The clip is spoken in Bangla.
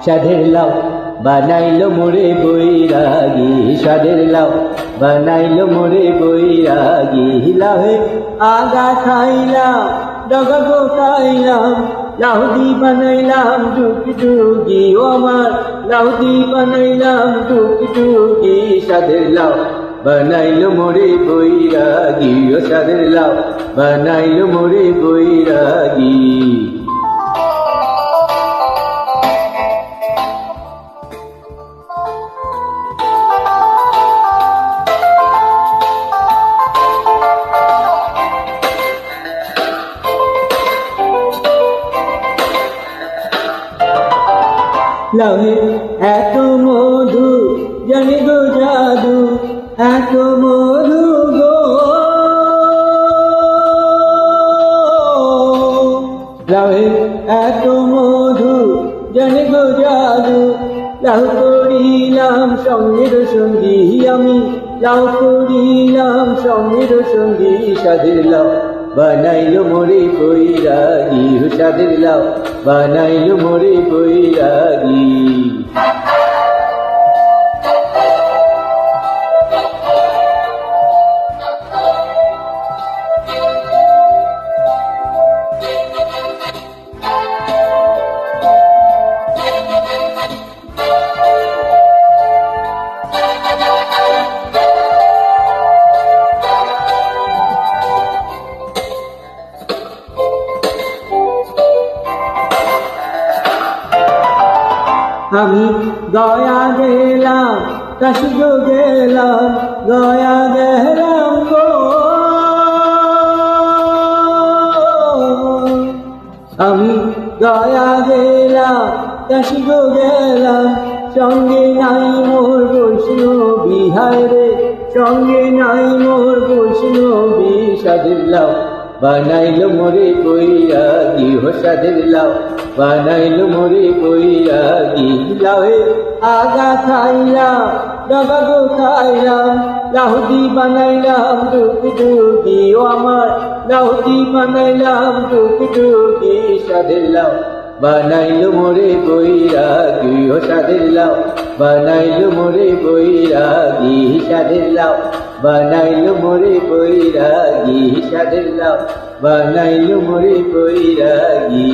সাধের লাউ বানাইলো মোরে বৈরাগী, সাধের লাউ বানাইলো মোরে বৈরাগী। লাহে আগা খাইলাম ডগা গোটাইলাম, লাউদি বানাইলাম ডুকি ডুকি, ও আমার লাউদি বানাইলাম ডুকি ডুকি। সাধের লাউ বানাইলো মোরে বৈরাগী, ও সাধের লাউ বানাইলো মোরে বৈরাগী। লাউয়ে এত মধু জানি গো জাদু, এত মধু গো। লাউয়ে এত মধু জানি গো জাদু, লাউ করিলাম সঙ্গের সঙ্গী আমি, লাউ করিলাম সঙ্গের সঙ্গী। সাধের লাউ বানাইলো মোরে বৈরাগী, সাধের লাউ বানাইলো মোরে বৈরাগী। আমি গয়া গেলাম কাশিগো গেলাম, গয়া গেলাম গো। আমি গয়া গেলাম কাশিগো গেলাম, সঙ্গে নাই মোর বৈষ্ণবী, হায় রে সঙ্গে নাই মোর বৈষ্ণবী। সাধের লাউ বানাইলো মোরে বৈরাগী, হো সাধের লাউ বানাইলো মোরে বৈরাগী। লাউয়ে আগা খাইলাম ডগা গো খাইলাম, লাউদি বানাইলাম ডুকি ডুকি, ও আমার লাউদি বানাইলাম ডুকি ডুকি। সাধের লাউ বানাইলো মোরে বৈরাগী, ও সাধের লাউ বানাইলো মোরে বৈরাগী। সাধের লাউ বানাইলো মোরে বৈরাগী, সাধের লাউ বানাইলো মোরে বৈরাগী।